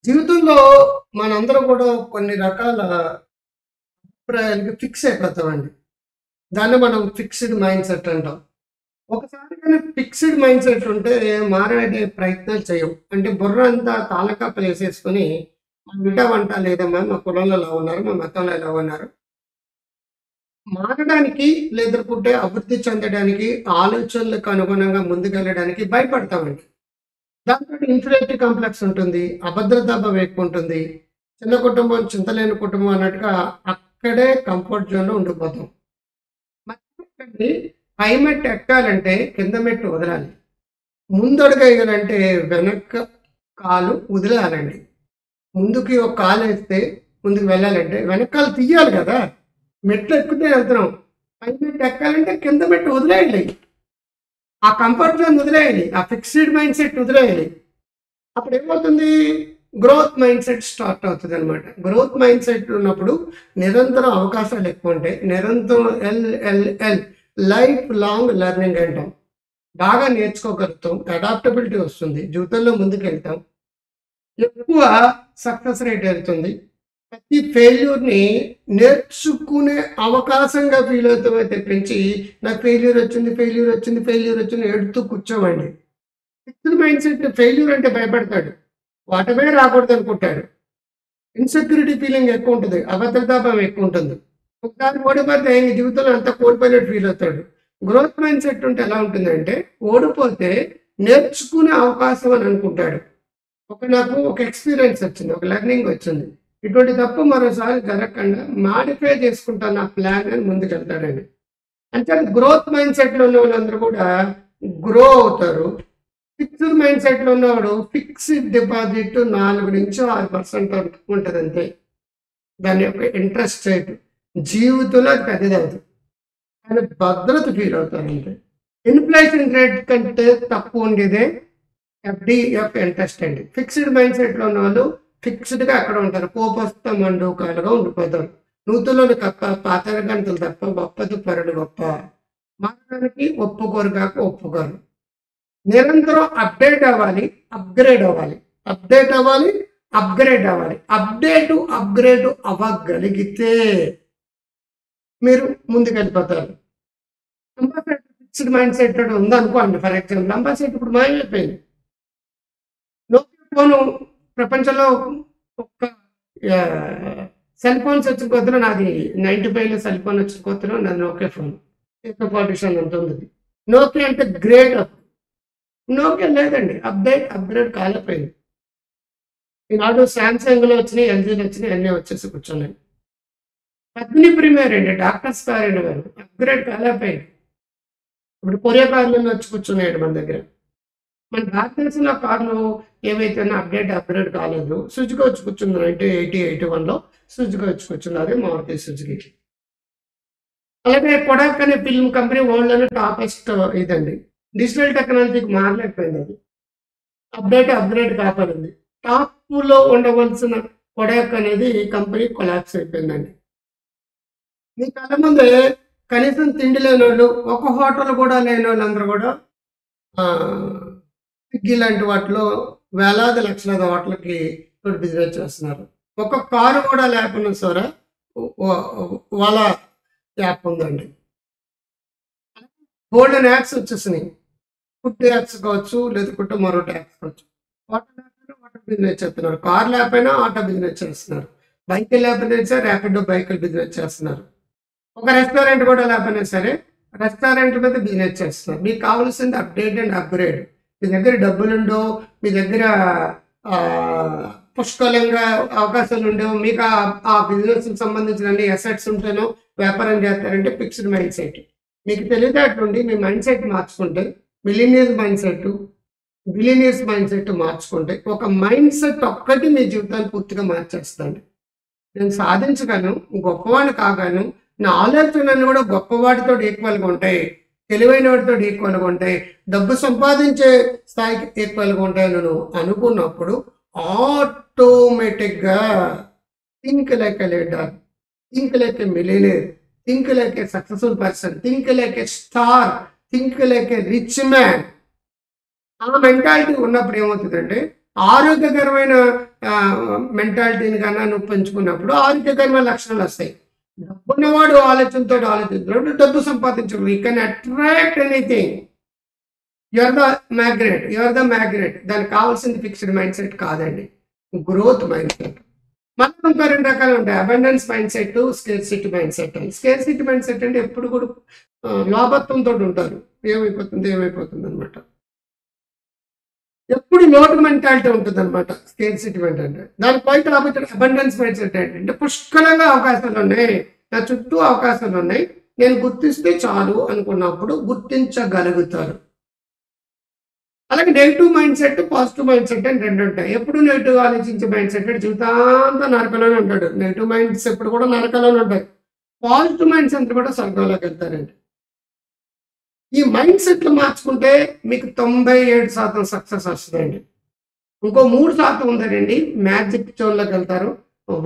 జీవితంలో మనందరం కూడా కొన్ని రకాల అభిప్రాయాలకి ఫిక్స్ అయిపోతామండి. దాన్ని మనం ఫిక్స్డ్ మైండ్ సెట్ అంటాం. ఒకసారి కానీ ఫిక్స్డ్ మైండ్ సెట్ ఉంటే మారే ప్రయత్నాలు చేయం. అంటే బుర్ర అంతా తాళకప్పలేసేసుకొని మా ఇంట వంట లేదమ్మా, మా కులంలో ఇలా ఉన్నారు, మా మతంలో ఇలా ఉన్నారు. మారడానికి లేదంటే అభివృద్ధి చెందడానికి ఆలోచనలకు అనుగుణంగా ముందుకెళ్ళడానికి భయపడతామండి. దాంతోటి ఇన్ఫీరియారిటీ కాంప్లెక్స్ ఉంటుంది. అభద్రతా భావం ఎక్కువుంటుంది. చిన్న కుటుంబం, చింతలేని కుటుంబం అన్నట్టుగా అక్కడే కంఫర్ట్ జోన్‌లో ఉండిపోతాం. మర్చిపోకండి, పై మెట్టు ఎక్కాలంటే కింద మెట్టు వదలాలి. ముందడుగేయాలంటే వెనక కాలు వదిలేయాలండి. ముందుకి ఒక కాలేస్తే ముందుకు వెళ్ళాలంటే వెనకాల తీయాలి కదా! మెట్లు ఎక్కుతే వెళ్తున్నాం. పై మెట్టు ఎక్కాలంటే కింద మెట్టు వదిలేయాలి. ఆ కంఫర్ట్ జోన్ వదిలేయాలి. ఆ ఫిక్స్డ్ మైండ్ సెట్ వదిలేయాలి. అప్పుడేమవుతుంది? గ్రోత్ మైండ్ సెట్ స్టార్ట్ అవుతదనమాట. గ్రోత్ మైండ్ సెట్ ఉన్నప్పుడు నిరంతరం అవకాశాలు ఎక్కువుంటాయి. నిరంతరం ఎల్ఎల్ఎల్ లైఫ్ లాంగ్ లెర్నింగ్ అంటాం. బాగా నేర్చుకోగలుగుతాం. అడాప్టబిలిటీ వస్తుంది. జీవితంలో ముందుకెళ్తాం. ఎక్కువ సక్సెస్ రేట్ వెళ్తుంది. ప్రతి ఫెయిల్యూర్‌ని నేర్చుకునే అవకాశంగా ఫీల్ అవుతామే తప్పించి, నాకు ఫెయిల్యూర్ వచ్చింది, ఫెయిల్యూర్ వచ్చింది, ఫెయిల్యూర్ వచ్చింది ఏడుత్తూ కూర్చోమండి. ఫిక్స్డ్ మైండ్ సెట్ ఫెయిల్యూర్ అంటే భయపడతాడు. ఓటమే రాకూడదనుకుంటాడు. ఇన్‌సెక్యూరిటీ ఫీలింగ్ ఎక్కువుంటది. అభద్రతా భావం ఎక్కువుంటుంది. ఒకసారి ఓడిపోతే ఇంక జీవితంలో అంతా కోల్పోయినట్టు ఫీల్ అవుతాడు. గ్రోత్ మైండ్ సెట్ ఉంటే ఎలా ఉంటుందంటే, ఓడిపోతే నేర్చుకునే అవకాశం అని అనుకుంటాడు. నాకు ఒక ఎక్స్‌పీరియన్స్ వచ్చింది. ఒక లెర్నింగ్ వచ్చింది. ఇటువంటి తప్పు మరోసారి జరగకుండా మాడిఫై చేసుకుంటాను నా ప్లాన్ అని ముందుకెళ్తాడండి. అంచేత గ్రోత్ మైండ్ సెట్‌లో ఉన్న వాళ్ళందరూ కూడా గ్రో అవుతారు. ఫిక్స్డ్ మైండ్ సెట్‌లో ఉన్నవాడు ఫిక్స్డ్ డిపాజిట్ 4-6% ఉంటదంతే. దాని యొక్క ఇంట్రెస్ట్ రేట్. జీవితంలో అది పెద్దదవదు. కానీ భద్రత ఫీల్ అవుతారంతే. ఇన్‌ఫ్లేషన్ రేట్ కంటే తక్కువ ఉండేదే ఎఫ్‌డి యొక్క ఇంట్రెస్ట్ అండి. ఫిక్స్డ్ మైండ్ సెట్‌లో ఉన్నవాళ్ళు ఫిక్స్డ్‌గా అక్కడ ఉంటారు. కోపొస్త మండూకాలుగా ఉండిపోతారు. నూతిలోని కప్ప పాతాళ గంటలు తప్ప గొప్పది పరులు గొప్ప. మారడానికి ఒప్పుకోరు గాక ఒప్పుకోరు. నిరంతరం అప్‌డేట్ అవ్వాలి. అప్‌గ్రేడ్ అవ్వాలి. అప్‌డేట్ అవ్వాలి. అప్‌గ్రేడ్ అవ్వాలి. అప్‌గ్రేడ్ అవ్వగలిగితే మీరు ముందుకెళ్ళిపోతారు. అంబాసిడర్ ఫిక్స్డ్ మైండ్ సెట్ ఉందనుకోండి ఫర్ ఎగ్జాంపుల్. అంబాసిడర్ ఇప్పుడు మాయమైపోయింది. నోకియా ఫోను ప్రపంచంలో ఒక్క సెల్ ఫోన్స్ వచ్చిన కొత్తలో నాది 95లో సెల్ ఫోన్ వచ్చిన కొత్తలో నాది నోకియా ఫోన్. ఏకో పార్టిషన్ అంత ఉంది. నోకియా అంటే గ్రేట్ అప్. నోకియా లేదండి. అప్‌గ్రేడ్ కాలేకపోయింది. ఈనాడు సామ్‌సంగ్‌లో వచ్చినాయి, ఎల్‌జీలో వచ్చినాయి అన్నీ వచ్చేసి కూర్చున్నాయి. పద్మిని ప్రీమియర్ అండి. డాక్టర్స్ కారండి గారు. అప్‌గ్రేడ్ కాలేకపోయింది. ఇప్పుడు కొరియా కార్‌లన్నీ వచ్చి కూర్చున్నాయండి మన దగ్గర. మన భారతదేశంలో కార్లు ఏవైతేనో అప్‌గ్రేడ్ కాలేదు. సుజుకి వచ్చి కూర్చుంది 1980, 81లో సుజుకి వచ్చి కూర్చుంది. అదే మారుతి సుజుకి. అలాగే కొడాక్ అనే ఫిల్మ్ కంపెనీ వరల్డ్‌లోనే టాపెస్ట్ ఇదండి. డిజిటల్ టెక్నాలజీకి మారలేకపోయింది అది. అప్‌గ్రేడ్ కాపాడింది. టాప్‌లో ఉండవలసిన కొడాక్ అనేది కంపెనీ కొలాప్స్ అయిపోయిందండి. మీ కళ్ళ ముందే కనీసం తిండి లేనోళ్ళు, ఒక హోటల్ కూడా లేనోళ్ళందరూ కూడా ఆహ్, స్విగ్గీ లాంటి వాటిలో వేలాది లక్షలాది హోటల్‌కి ఇప్పుడు బిజినెస్ చేస్తున్నారు. ఒక కారు కూడా లేకున్నా సరే వ ఓలా యాప్ ఉందండి. బోలెడన్ని యాప్స్ వచ్చేసినాయి. ఫుడ్ యాప్స్ కావచ్చు, లేదుకుంటే మరొకటి యాప్స్ కావచ్చు. హోటల్ లేకపోయినా హోటల్ బిజినెస్ చేస్తున్నారు. కార్ లేకపోయినా ఆటో బిజినెస్ చేస్తున్నారు. బైకులు లేకపోయినా సరే ర్యాపిడో బైకులు బిజినెస్ చేస్తున్నారు. ఒక రెస్టారెంట్ కూడా లేకపోయినా సరే రెస్టారెంట్ మీద బిజినెస్ చేస్తున్నారు. మీకు కావాల్సింది అప్‌డేట్ అండ్ అప్‌గ్రేడ్. మీ దగ్గర డబ్బులుండో, మీ దగ్గర పుష్కలంగా అవకాశాలుండేవో, మీకు ఆ బిజినెస్‌కి సంబంధించిన అన్ని అసెట్స్ ఉంటేనో వ్యాపారం చేస్తారంటే ఫిక్స్డ్ మైండ్ సెట్. మీకు తెలివితేటలుండి మీ మైండ్ సెట్ మార్చుకుంటే millionaire mind set, billionaires mind set మార్చుకుంటే ఒక మైండ్ సెట్ ఒక్కటి మీ జీవితాన్ని పూర్తిగా మార్చేస్తదండి. నేను సాధించగలను, గొప్పవాడిని కాగలను. నా ఆలోచనలు కూడా గొప్పవాడితోటి ఈక్వల్‌గా ఉంటాయి. తెలివైన వాడితోటి ఈక్వల్‌గా ఉంటాయి. డబ్బు సంపాదించే స్థాయికి ఈక్వల్‌గా ఉంటాయని నువ్వు అనుకున్నప్పుడు ఆటోమేటిక్‌గా think like a leader, think like a millionaire, think like a successful person, think like a star, think like a rich man. ఆ మెంటాలిటీ ఉన్నప్పుడు ఏమవుతుందంటే ఆరోగ్యకరమైన మెంటాలిటీని కన్నా నువ్వు పెంచుకున్నప్పుడు ఆరోగ్యకరమైన లక్షణాలు వస్తాయి. డబ్బున్నవాడు ఆలోచనతో ఆలోచించినప్పుడు డబ్బు సంపాదించడు. You can attract anything. You are the magnet. దానికి కావాల్సింది ఫిక్స్డ్ మైండ్ సెట్ కాదండి, గ్రోత్ మైండ్ సెట్. మనకు ఇంకా 2 రకాలు ఉంటాయి, abundance mindset, scarcity mindset. Scarcity mindset అంటే ఎప్పుడు కూడా లోభత్వంతో ఉంటారు, ఏమైపోతుంది అనమాట. ఎప్పుడు లోటు మెంటాలిటీ ఉంటుంది అనమాట స్కేర్సిటీ మైండ్ అంటే. దాని quite opposite abundance mindset అంటే పుష్కలంగా అవకాశాలు ఉన్నాయి, నా చుట్టూ అవకాశాలు ఉన్నాయి, నేను గుర్తిస్తే చాలు అనుకున్నప్పుడు గుర్తించగలుగుతారు. అలాగే negative mind set, positive mind set అని 2 ఉంటాయి. ఎప్పుడు నెగిటివ్ ఆలోచించే మైండ్ సెట్ అంటే జీవితాంతా నరకలోనే ఉంటాడు. నెగిటివ్ మైండ్స్ ఎప్పుడు కూడా నరకలోనే ఉంటాయి. పాజిటివ్ మైండ్స్ అంతా కూడా స్వర్గంలోకి వెళ్తారండి. ఈ మైండ్ సెట్లు మార్చుకుంటే మీకు 97% సక్సెస్ వస్తుందండి. ఇంకో 3% ఉందండి, మ్యాజిక్ జోన్లోకి వెళ్తారు.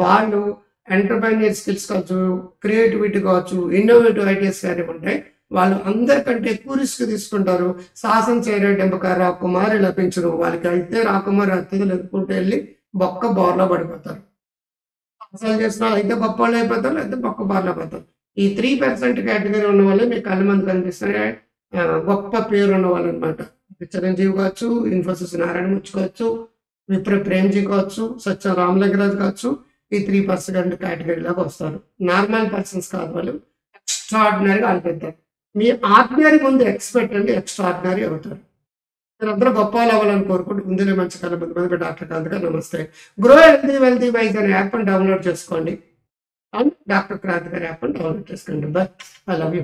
వాళ్ళు ఎంటర్ప్రైనర్ స్కిల్స్ కావచ్చు, క్రియేటివిటీ కావచ్చు, ఇన్నోవేటివ్ ఐడియాస్ కానీ ఉంటాయి. వాళ్ళు అందరికంటే ఎక్కువ రిస్క్ తీసుకుంటారు. సాహసం చేయడంబక రాకుమారి లభించరు. వాళ్ళకి అయితే రాకుమారి అతిథులు ఎదుర్కొంటూ వెళ్ళి బొక్క బోర్లో పడిపోతారు. సాహసాలు చేసిన అయితే గొప్ప వాళ్ళు అయిపోతారు, అయితే బొక్క బోర్లో పడతారు. ఈ 3% కేటగిరీ ఉన్న వాళ్ళే మీకు కళ్ళ మంది కనిపిస్తాయి, గొప్ప పేరు ఉన్న వాళ్ళు అనమాట. చిరంజీవి కావచ్చు, ఇన్ఫోసిస్ నారాయణ మూర్తి కావచ్చు, విప్ర ప్రేమ్జీ కావచ్చు, సత్యం రామలింగరాజు కావచ్చు, ఈ 3% కేటగిరీలోకి వస్తారు. నార్మల్ పర్సన్స్ కాదు, వాళ్ళు ఎక్స్ట్రాడినరీగా అనిపిస్తారు. మీ ఆర్డినరీ ముందు ఎక్స్పెక్ట్ అండి, ఎక్స్ట్రాడినరీ అవుతారు. మీరందరూ గొప్ప వాళ్ళు అవ్వాలని కోరుకుంటూ ముందునే మంచి కళ మంది డాక్టర్ కాంత్ గారు నమస్తే. గ్రో హెల్తీ వెల్తీ వైజ్ అనే యాప్ని డౌన్లోడ్ చేసుకోండి, అండ్ డాక్టర్ క్రాంత్ గారి యాప్ని డౌన్లోడ్ చేసుకోండి. By, I love you.